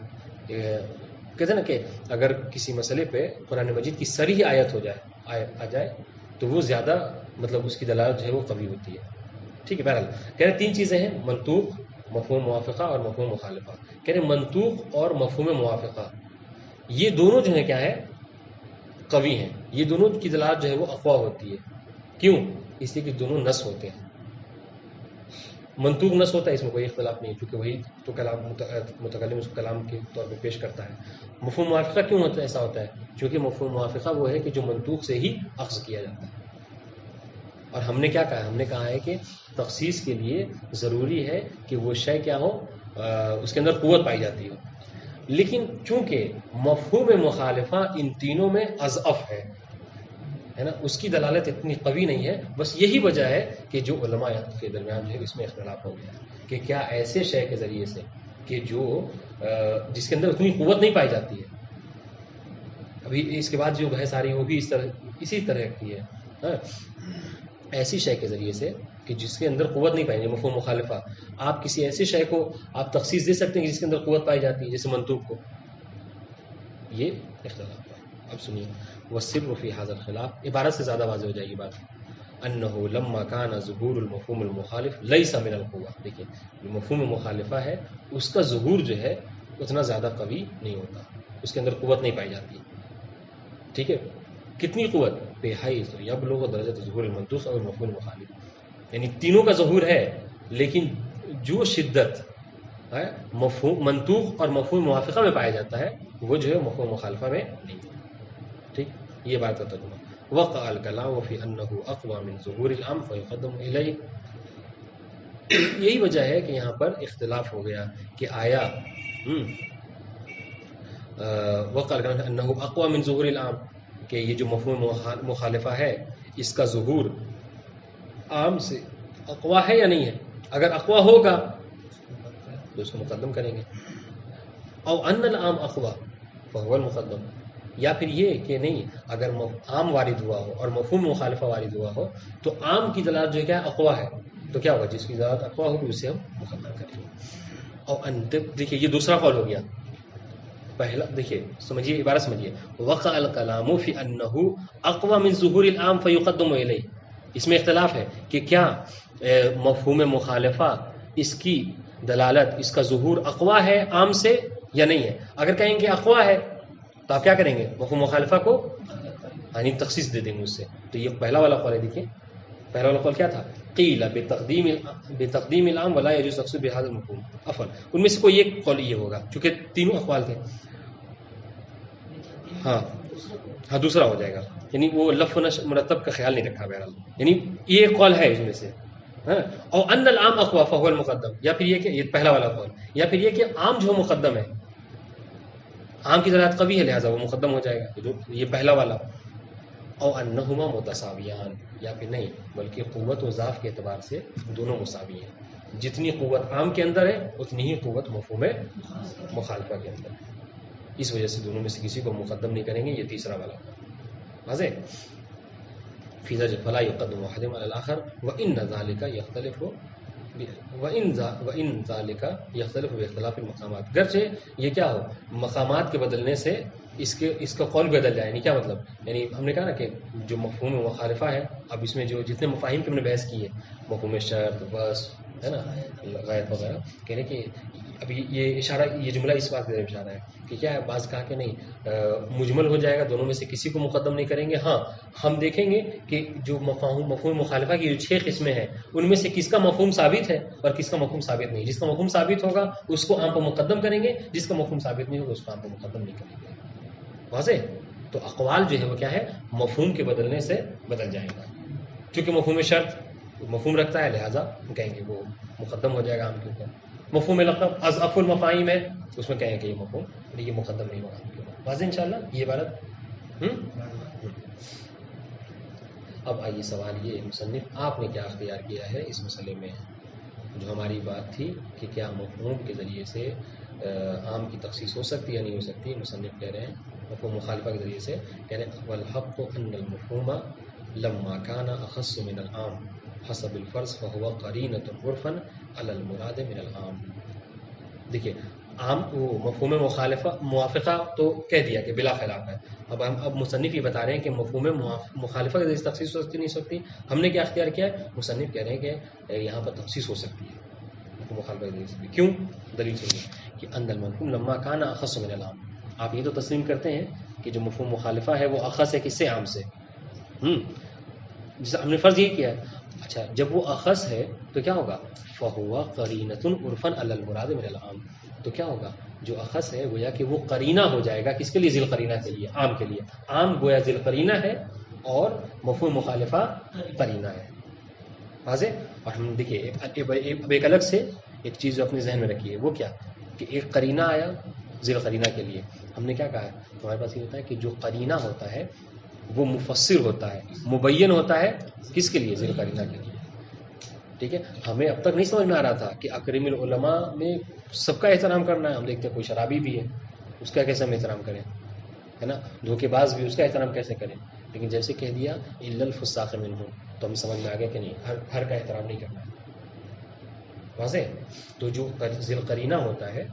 کہتے ہیں نا کہ اگر کسی مسئلے پہ قرآن مجید کی صریح آیت آ جائے تو وہ زیادہ مطلب اس کی دلالت جو ہے وہ قوی ہوتی ہے. ٹھیک ہے، بہرحال کہہ رہے تین چیزیں ہیں، منطوق، مفہوم موافقہ اور مفہوم مخالفہ. کہہ رہے منطوق اور مفہوم موافقہ یہ دونوں جو ہے کیا ہے، قوی ہیں. یہ دونوں کی دلالت جو ہے وہ اقوا ہوتی ہے. کیوں؟ اس لیے کہ دونوں نص ہوتے ہیں. منطوق نص ہوتا ہے، اس میں کوئی اختلاف نہیں، کیونکہ وہی تو کلام متکلم اس کو کلام کے طور پہ پیش کرتا ہے. مفہوم موافقہ کیوں ہوتا ہے، ایسا ہوتا ہے کیونکہ مفہوم موافقہ وہ ہے کہ جو منطوق سے ہی اخذ کیا جاتا ہے. اور ہم نے کیا کہا ہے، ہم نے کہا ہے کہ تخصیص کے لیے ضروری ہے کہ وہ شے کیا ہو، اس کے اندر قوت پائی جاتی ہو. لیکن چونکہ مفہوم مخالفہ ان تینوں میں اضعف ہے نا، اس کی دلالت اتنی قوی نہیں ہے. بس یہی وجہ ہے کہ جو علماء کے درمیان جو ہے اس میں اختلاف ہو گیا کہ کیا ایسے شے کے ذریعے سے کہ جو جس کے اندر اتنی قوت نہیں پائی جاتی ہے. ابھی اس کے بعد جو بحث آ رہی ہے وہ بھی اسی طرح کی ہے. ایسی شے کے ذریعے سے کہ جس کے اندر قوت نہیں پائی، مفہوم مخالفہ، آپ کسی ایسے شے کو آپ تخصیص دے سکتے ہیں جس کے اندر قوت پائی جاتی ہے، جیسے منطوق کو. یہ اختلاف ہے. اب سنیے، والسر فی هذا الخلاف، عبارت سے زیادہ واضح ہو جائے گی بات. انه لما كان ظهور المفهوم المخالف ليس من القوة. دیکھیں جو مفہوم مخالفہ ہے اس کا ظہور جو ہے اتنا زیادہ قوی نہیں ہوتا، اس کے اندر قوت نہیں پائی جاتی. ٹھیک ہے، کتنی قوت؟ بحیث یبلغ درجۃ ظہور المنطوق اور المفہوم المخالف، یعنی تینوں کا ظہور ہے لیکن جو شدت مفہوم منطوق اور مفہوم موافقہ میں پایا جاتا ہے وہ جو ہے مفہوم مخالفہ میں نہیں. ٹھیک، یہ بات کا ترجمہ. وقع الكلام فی انہ اقوى من ظہور العام فیقدم الیہ. یہی وجہ ہے کہ یہاں پر اختلاف ہو گیا کہ آیا وقع الكلام انہ اقوى من ظہور العام، کہ یہ جو مفہوم مخالفہ ہے اس کا ظہور عام سے اقوی ہے یا نہیں ہے. اگر اقوی ہوگا تو اس کو مقدم کریں گے. او ان العام اقوی فهو المقدم، یا پھر یہ کہ نہیں اگر عام وارد ہوا ہو اور مفہوم مخالفہ وارد ہوا ہو تو عام کی دلالت جو کیا ہے اقوا ہے، تو کیا ہوگا جس کی دلالت اقوا ہوگی اسے ہم مقدم کریں گے. اور دیکھیے یہ دوسرا قول ہو گیا. پہلا دیکھیے سمجھیے عبارت سمجھیے، وقع الکلام فی انہ اقوى من ظہور العام فیقدم الیہ. اس میں اختلاف ہے کہ کیا مفہوم مخالفہ اس کی دلالت اس کا ظہور اقوا ہے عام سے یا نہیں ہے. اگر کہیں گے اقوا ہے تو آپ کیا کریں گے، مفہوم مخالفہ کو یعنی تخصیص دے دیں گے اس سے. تو یہ پہلا والا قول ہے. دیکھیے پہلا والا قول کیا تھا، قیل بتقدیم العام ولا يجوز تخصیص بهذا المفہوم. عفوا ان میں سے کوئی ایک قول یہ ہوگا چونکہ تینوں اقوال تھے. ہاں دوسرا ہو جائے گا، یعنی وہ لف و نشر مرتب کا خیال نہیں رکھا بہرحال، یعنی یہ ایک قول ہے اس میں سے. اور ان العام اقوا فهو المقدم، یا پھر یہ کہ یہ پہلا والا قول، یا پھر یہ کہ عام جو مقدم ہے، عام کی دلالت قوی ہے لہذا وہ مقدم ہو جائے گا، جو یہ پہلا والا. او انہما متساویان، یا پھر نہیں بلکہ قوت و ضعف کے اعتبار سے دونوں مساوی ہیں. جتنی قوت عام کے اندر ہے اتنی ہی قوت مفہوم مخالفہ کے اندر ہے. اس وجہ سے دونوں میں سے کسی کو مقدم نہیں کریں گے. یہ تیسرا والا واضح. فیضا فلا یقدم احدهما علی الاخر وان ذلك یختلف وان ذلك یختلف باختلاف المقامات. گرچہ یہ کیا ہو مقامات کے بدلنے سے اس کا قول بدل جائے. یعنی کیا مطلب، یعنی ہم نے کہا نا کہ جو مفہوم مخالفہ ہے، اب اس میں جو جتنے مفاہیم کی ہم نے بحث کی ہے، مفہوم شرط بس ہے نا غائب وغیرہ، کہنے کہ اب یہ اشارہ یہ جملہ اس بات کی طرف اشارہ ہے کہ کیا ہے، بعض کہا کہ نہیں مجمل ہو جائے گا، دونوں میں سے کسی کو مقدم نہیں کریں گے. ہاں ہم دیکھیں گے کہ جو مفہوم مخالفہ کی جو 6 قسمیں ہیں ان میں سے کس کا مفہوم ثابت ہے اور کس کا مفہوم ثابت نہیں. جس کا مفہوم ثابت ہوگا اس کو عام پر مقدم کریں گے، جس کا مفہوم ثابت نہیں ہوگا اس کو عام پر مقدم نہیں کریں گے. واضح. تو اقوال جو ہے وہ کیا ہے، مفہوم کے بدلنے سے بدل جائے گا. کیونکہ مفہوم شرط مفہوم رکھتا ہے لہذا کہیں گے وہ مقدم ہو جائے گا عام کے اوپر. مفہوم لقب اضعف المفاہیم ہے اس میں کہیں کہ یہ مفہوم یہ مقدم نہیں ہوگا عام کے اوپر. واضح انشاءاللہ یہ عبارت. اب آئیے سوال یہ، مصنف آپ نے کیا اختیار کیا ہے اس مسئلے میں. جو ہماری بات تھی کہ کیا مفہوم کے ذریعے سے عام کی تخصیص ہو سکتی یا نہیں ہو سکتی. مصنف کہہ رہے ہیں مفہوم مخالفہ کے ذریعے سے کہہ رہے ہیں والحق ان المفہوم لما كان اخص من العام حسب الفرض فهو قرینۃ عرفا علی المراد من العام. دیکھیے عام وہ مفہوم موافقہ تو کہہ دیا کہ بلا خلاف ہے. اب مصنف یہ بتا رہے ہیں کہ مفہوم مخالفہ کے ذریعے تخصیص ہو سکتی نہیں سکتی. ہم نے کیا اختیار کیا ہے، مصنف کہہ رہے ہیں کہ یہاں پر تخصیص ہو سکتی ہے مفہوم مخالفہ کے ذریعے سے. کیوں؟ دلیل سنیے کہ ان المفہوم لما كان اخص من العام. آپ یہ تو تسلیم کرتے ہیں کہ جو مفہوم مخالفہ ہے وہ اخص ہے کس سے، عام سے. جیسے ہم نے فرض یہ کیا ہے. اچھا جب وہ اخص ہے تو کیا ہوگا، فہو قرینۃ عرفا علی المراد من العام. تو کیا ہوگا، جو اخص ہے گویا کہ وہ قرینہ ہو جائے گا کس کے لیے، ذیل قرینہ کے لیے، عام کے لیے. عام گویا ذیل قرینہ ہے اور مفہوم مخالفہ قرینہ ہے. واضح. اور ہم دیکھیے اب ایک الگ سے ایک چیز جو اپنے ذہن میں رکھیے وہ کیا کہ ایک قرینہ آیا ذیل قرینہ کے لیے. ہم نے کیا کہا ہے، ہمارے پاس یہ ہوتا ہے کہ جو قرینہ ہوتا ہے وہ مفسر ہوتا ہے، مبین ہوتا ہے کس کے لیے، ذیل قرینہ کے لیے. ٹھیک ہے. ہمیں اب تک نہیں سمجھ میں آ رہا تھا کہ اکرم العلماء میں سب کا احترام کرنا ہے. ہم دیکھتے ہیں کوئی شرابی بھی ہے اس کا کیسے ہم احترام کریں، ہے نا، دھوکے باز بھی اس کا احترام کیسے کریں. لیکن جیسے کہہ دیا الا الفساق منهم تو ہم سمجھ میں آ گیا کہ نہیں ہر کا احترام نہیں کرنا ہے. واضح. تو جو ذیل قرینہ ہوتا ہے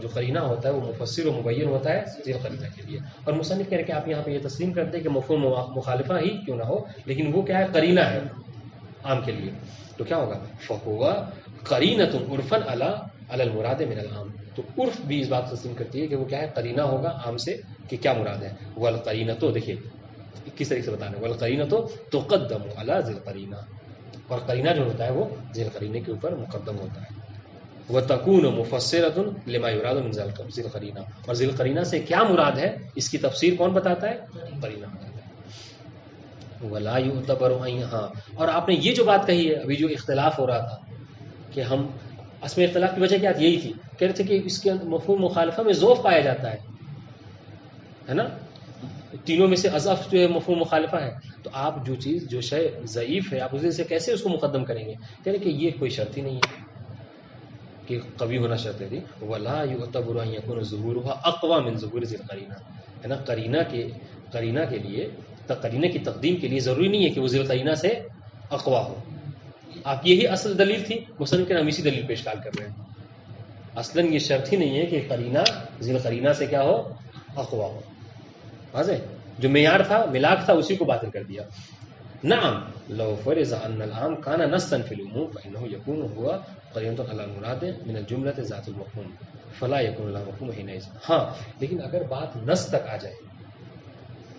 جو قرینہ ہوتا ہے وہ مفسر و مبین ہوتا ہے ذیل قرینہ کے لیے. اور مصنف کہہ رہے کہ آپ یہاں پہ یہ تسلیم کرتے ہیں کہ مفہوم مخالفہ ہی کیوں نہ ہو لیکن وہ کیا ہے، قرینہ ہے عام کے لیے. تو کیا ہوگا، فہو قرینۃ عرفا علی المراد من العام. تو عرف بھی اس بات تسلیم کرتی ہے کہ وہ کیا ہے، قرینہ ہوگا عام سے کہ کیا مراد ہے. والقرینۃ دیکھیے کس طریقے سے بتانا ہے، والقرینۃ تقدم علی ذیل قرینہ. اور قرینہ جو ہوتا ہے وہ ذیل قرینے کے اوپر مقدم ہوتا ہے. وتکون مفسرۃ لما یراد من ذیل قرینہ. اور ذیل قرینہ سے کیا مراد ہے اس کی تفسیر کون بتاتا ہے، قرینہ بتاتا ہے. ولا یعتبر ہاں. اور آپ نے یہ جو بات کہی ہے ابھی جو اختلاف ہو رہا تھا کہ ہم اس میں اختلاف کی وجہ کیا تھی، یہی تھی کہہ رہے تھے کہ اس کے مفہوم مخالفہ میں ذوف پایا جاتا ہے نا. تینوں میں سے اضعف جو ہے مفہوم مخالفہ ہے. تو آپ جو چیز جو شے ضعیف ہے آپ اس سے کیسے اس کو مقدم کریں گے. کہہ رہے کہ یہ کوئی شرط ہی نہیں ہے کہ قوی ہونا شرط ہے. ولا یعتبر ان یکون ظہورها اقوى من ظہور ذی القرینہ. ہے نا. قرینہ کے لیے قرینہ کی تقدیم کے لیے ضروری نہیں ہے کہ وہ ذی القرینہ سے اقوا ہو. آپ یہی اصل دلیل تھی، مصنف کے ہم اسی دلیل پیش کر رہے ہیں. اصلاً یہ شرط ہی نہیں ہے کہ قرینہ ذی القرینہ سے کیا ہو، اقوا ہو. واضح، جو معیار تھا ملاک تھا اسی کو باطل کر دیا. نعم لو فرض ان العام كان نصا في العموم فانه يكون هو قرينة على المراد من الجملة ذات المفهوم فلا يكون له مفهوم حينئذ. ہاں لیکن اگر بات نص تک آ جائے،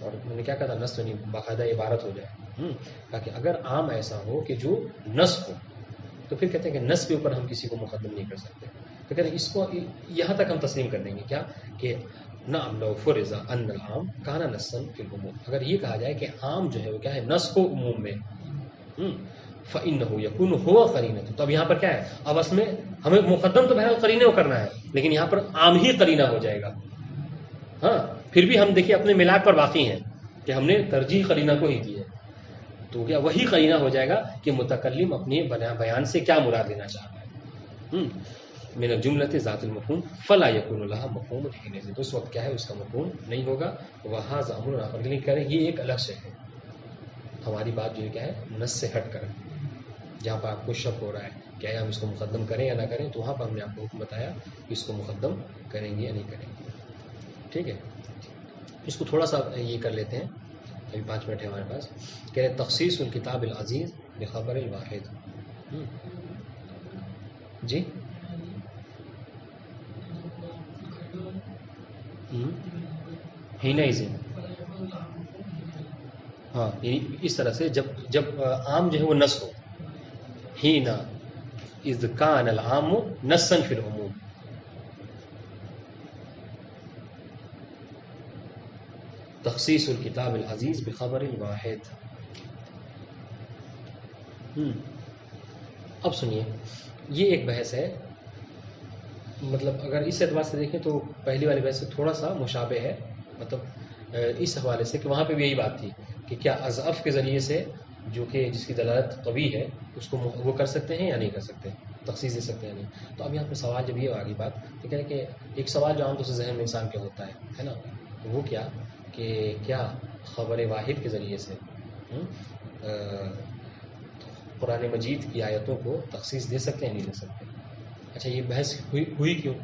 اور میں نے کیا کہا تھا، نص یعنی باقاعدہ عبارت ہو جائے، تاکہ اگر عام ایسا ہو کہ جو نص ہو، تو پھر کہتے ہیں کہ نص کے اوپر ہم کسی کو مقدم نہیں کر سکتے. تو کہتے ہیں اس کو یہاں تک ہم تسلیم کر دیں گے کیا کہ نعم لو فرض ان العام کان نصا فی العموم، اگر یہ کہا جائے کہ عام جو ہے وہ کیا ہے، نص کو عموم میں، فإنه يكون هو قرینہ. تو اب یہاں پر کیا ہے، اب اصل میں ہمیں مقدم تو بہرحال قرینے کو کرنا ہے، لیکن یہاں پر عام ہی قرینہ ہو جائے گا. ہاں پھر بھی ہم دیکھیے اپنے ملاک پر باقی ہیں کہ ہم نے ترجیح قرینہ کو ہی دی ہے. تو کیا وہی قرینہ ہو جائے گا کہ متکلم اپنے بیان سے کیا مراد لینا چاہ رہا ہے. من الجملۃ ذات المفہوم فلا یکون لها مفہوم حینئذ، تو اس وقت کیا ہے، اس کا مفہوم نہیں ہوگا. وہذا امر آخر، لیکن کہہ رہے یہ ایک الگ شے ہے. ہماری بات جو کیا ہے، نص سے ہٹ کر، جہاں پر آپ کو شک ہو رہا ہے کہ ہم اس کو مقدم کریں یا نہ کریں، تو وہاں پر ہم نے آپ کو حکم بتایا کہ اس کو مقدم کریں گے یا نہیں کریں گے. ٹھیک ہے، اس کو تھوڑا سا یہ کر لیتے ہیں، ابھی 5 منٹ ہے ہمارے پاس. کہہ رہے تخصیص الکتاب العزیز بخبر الواحد. جی حینئذ، ہاں یعنی اس طرح سے جب عام جو ہے وہ نص ہو، حین اذ کان العام نصا فی العموم. تخصیص الکتاب العزیز بخبر الواحد. اب سنیے، یہ ایک بحث ہے، مطلب اگر اس اعتبار سے دیکھیں تو پہلی والی بحث سے تھوڑا سا مشابہ ہے، مطلب اس حوالے سے کہ وہاں پہ بھی یہی بات تھی کہ کیا اضعف کے ذریعے سے جو کہ جس کی دلالت قوی ہے اس کو وہ کر سکتے ہیں یا نہیں کر سکتے، تخصیص دے سکتے ہیں یا نہیں. تو اب یہاں پہ سوال جب یہ آگی بات تو کیا ہے کہ ایک سوال جو عام طور سے ذہن میں انسان کے ہوتا ہے نا، وہ کیا کہ کیا خبر واحد کے ذریعے سے قرآن مجید کی آیتوں کو تخصیص دے سکتے ہیں نہیں دے سکتے. اچھا یہ بحث ہوئی کیوں؟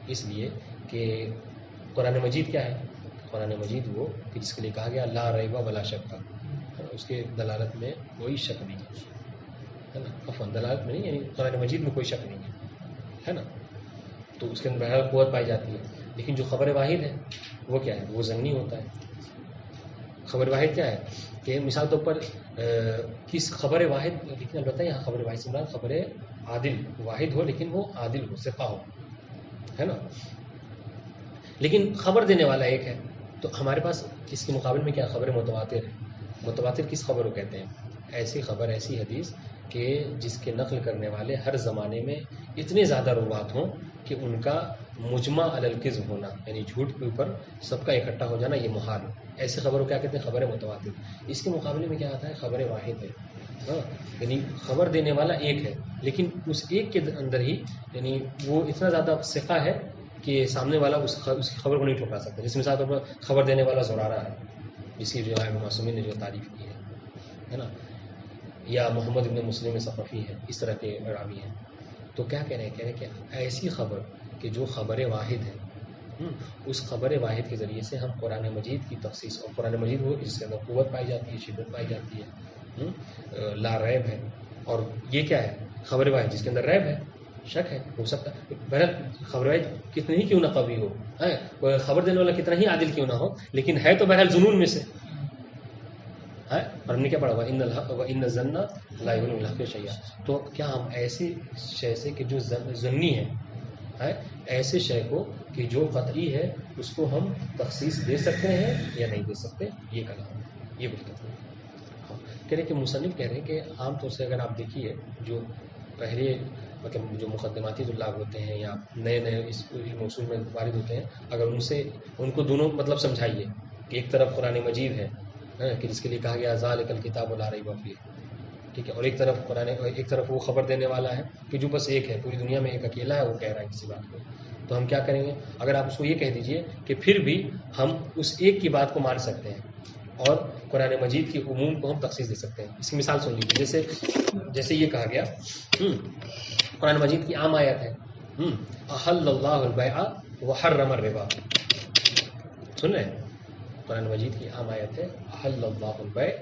اس لیے کہ قرآن مجید کیا ہے، قرآن مجید وہ کہ جس کے لیے کہا گیا لا ریب ولا شک، اس کے دلالت میں کوئی شک نہیں ہے نا، عفواً دلالت میں نہیں، یعنی قرآن مجید میں کوئی شک نہیں ہے نا، تو اس کے اندر بہرحال قوت پائی جاتی ہے. لیکن جو خبر واحد ہے وہ کیا ہے، وہ ضمنی ہوتا ہے. خبر واحد کیا ہے کہ مثال طور پر کس خبر واحد، لیکن البتہ یہاں خبر واحد سے مراد خبر عادل، واحد ہو لیکن وہ عادل ہو، ثقہ ہو، ہے نا. لیکن خبر دینے والا ایک ہے، تو ہمارے پاس اس کے مقابل میں کیا خبر متواتر ہے. متواتر کس خبر کو کہتے ہیں؟ ایسی خبر، ایسی حدیث کہ جس کے نقل کرنے والے ہر زمانے میں اتنے زیادہ روات ہوں کہ ان کا مجمع علی الکذب ہونا، یعنی جھوٹ کے اوپر سب کا اکٹھا ہو جانا، یہ محال ہو. ایسی خبر کو کیا کہتے ہیں؟ خبر متواتر. اس کے مقابلے میں کیا آتا ہے؟ خبر واحد ہے. ہاں یعنی خبر دینے والا ایک ہے، لیکن اس ایک کے اندر ہی یعنی وہ اتنا زیادہ ثقہ ہے کہ سامنے والا اس کی خبر کو نہیں ٹھکرا سکتا. جس مثال طور پر خبر دینے والا زرارہ ہے، جس کی جو امام معصومی نے جو تعریف کی ہے نا، یا محمد ابن مسلم ثقفی ہے، اس طرح کے راوی ہیں. تو کیا کہہ رہے ہیں کہ ایسی خبر کہ جو خبر واحد ہے، اس خبر واحد کے ذریعے سے ہم قرآن مجید کی تخصیص، اور قرآن مجید وہ جس کے اندر قوت پائی جاتی ہے، شدت پائی جاتی ہے، لا ریب ہے. اور یہ کیا ہے؟ خبر واحد جس کے اندر ریب ہے، شک ہے، ہو سکتا ہے. بہرحال خبر واحد کتنی ہی کیوں نہ قوی ہو، خبر دینے والا کتنا ہی عادل کیوں نہ ہو، لیکن ہے تو بہرحال ظنون میں سے ہے. اور ہم نے کیا پڑھا ہوا، ان الظن لا یغنی من الحق شیئا. تو کیا ہم ایسی شے سے کہ جو ظنی ہے، ایسے شے کو کہ جو قطعی ہے، اس کو ہم تخصیص دے سکتے ہیں یا نہیں دے سکتے؟ یہ کلام، یہ گفتگو. کہہ رہے کہ مصنف کہہ رہے ہیں کہ عام طور سے اگر آپ دیکھیے جو پہلے مطلب جو مقدماتی طلاب ہوتے ہیں یا نئے اس موصول میں وارد ہوتے ہیں، اگر ان کو دونوں مطلب سمجھائیے کہ ایک طرف قرآن مجید ہے کہ جس کے لیے کہا گیا ذالک الکتاب لا ریب فیہ، ٹھیک ہے، اور ایک طرف وہ خبر دینے والا ہے کہ جو بس ایک ہے، پوری دنیا میں ایک اکیلا ہے، وہ کہہ رہا ہے کسی بات کو. تو ہم کیا کریں گے؟ اگر آپ اس کو یہ کہہ دیجئے کہ پھر بھی ہم اس ایک کی بات کو مان سکتے ہیں اور قرآن مجید کی عموم کو ہم تخصیص دے سکتے ہیں. اس کی مثال سن لیجیے. جیسے یہ کہا گیا قرآن مجید کی عام آیت ہے احل اللہ البیع وحرم الربا. سن رہے ہیں؟ قرآن مجید کی عام آیت ہے احل اللہ البیع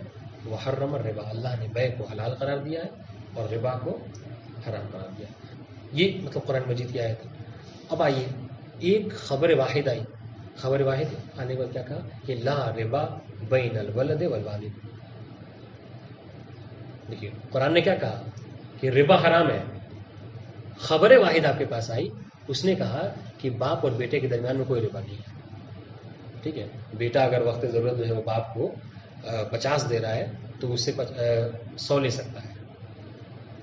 وحرم الربا. اللہ نے بیع کو حلال قرار دیا ہے اور ربا کو حرام قرار دیا. یہ مطلب قرآن مجید کی آیت ہے. اب آئیے ایک خبر واحد آئی. خبر واحد آنے پر کیا کہا کہ لا ربا بین الولد والوالد. دیکھیے قرآن نے کیا کہا کہ ربا حرام ہے. خبر واحد آپ کے پاس آئی, اس نے کہا کہ باپ اور بیٹے کے درمیان میں کوئی ربا نہیں ہے. ٹھیک ہے, بیٹا اگر وقت ضرورت جو ہے وہ باپ کو 50 دے رہا ہے تو اس سے 100 لے سکتا ہے.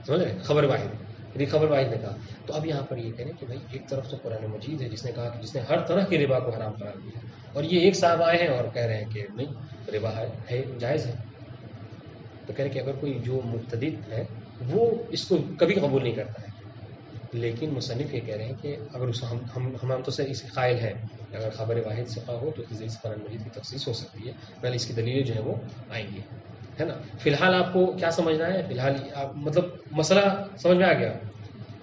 سمجھ رہے؟ خبر واحد, یعنی خبر واحد نے کہا. تو اب یہاں پر یہ کہیں کہ بھائی ایک طرف تو قرآن مجید ہے جس نے کہا کہ جس نے ہر طرح کے ربا کو حرام قرار دیا, اور یہ ایک صاحب آئے ہیں اور کہہ رہے ہیں کہ نہیں ربا ہے جائز ہے. تو کہہ رہے کہ اگر کوئی جو مبتدع ہے وہ اس کو کبھی قبول نہیں کرتا ہے. لیکن مصنف یہ کہہ رہے ہیں کہ اگر ہم تو سے اس قائل ہیں اگر خبر واحد ثقہ ہو تو اس قرآن مجید کی تخصیص ہو سکتی ہے. پہلے اس کی دلیلیں جو ہیں وہ آئیں گی, ہے نا. فی الحال آپ کو کیا سمجھنا ہے؟ فی الحال آپ مطلب مسئلہ سمجھ میں آ گیا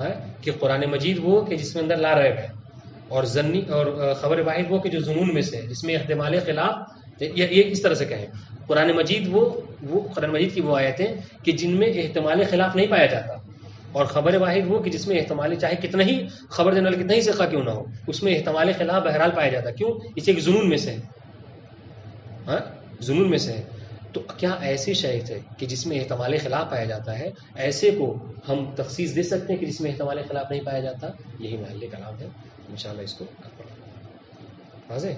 ہے کہ قرآن مجید وہ کہ جس میں اندر لا ریب ہے, اور ضنی اور خبر واحد وہ کہ جو ظنون میں سے ہے جس میں احتمال خلاف. یہ اس طرح سے کہیں قرآن مجید وہ قرآن مجید کی وہ آیتیں کہ جن میں احتمال خلاف نہیں پایا جاتا, اور خبر واحد وہ کہ جس میں احتمال چاہے کتنا ہی خبر دینے والا کتنا ہی ثقہ کیوں نہ ہو اس میں احتمال خلاف بہرحال پایا جاتا. کیوں؟ اسے ایک جنون میں سے ہے, ہاں جنون میں سے ہے. تو کیا ایسی شے ہے کہ جس میں احتمال خلاف پایا جاتا ہے ایسے کو ہم تخصیص دے سکتے ہیں کہ جس میں احتمال خلاف نہیں پایا جاتا؟ یہی محل کلام ہے. انشاءاللہ اس کو واضح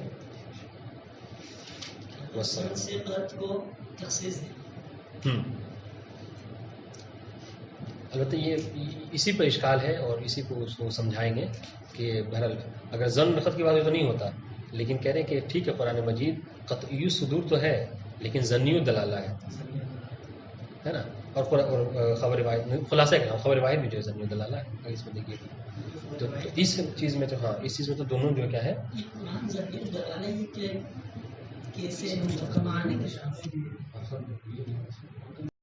البتہ یہ اسی پر اشکال ہے اور اسی کو اس کو سمجھائیں گے کہ بہرحال اگر ظن رخت کی بات تو نہیں ہوتا, لیکن کہہ رہے ہیں کہ ٹھیک ہے قرآن مجید قطعی صدور تو ہے لیکن ظنی دلالہ ہے نا. اور خبر واحد خلاصہ کہنا خبر واحد بھی جو ہے ظنی دلالہ ہے. اس میں دیکھیے تو اس چیز میں تو ہاں اس چیز میں تو دونوں جو کیا ہے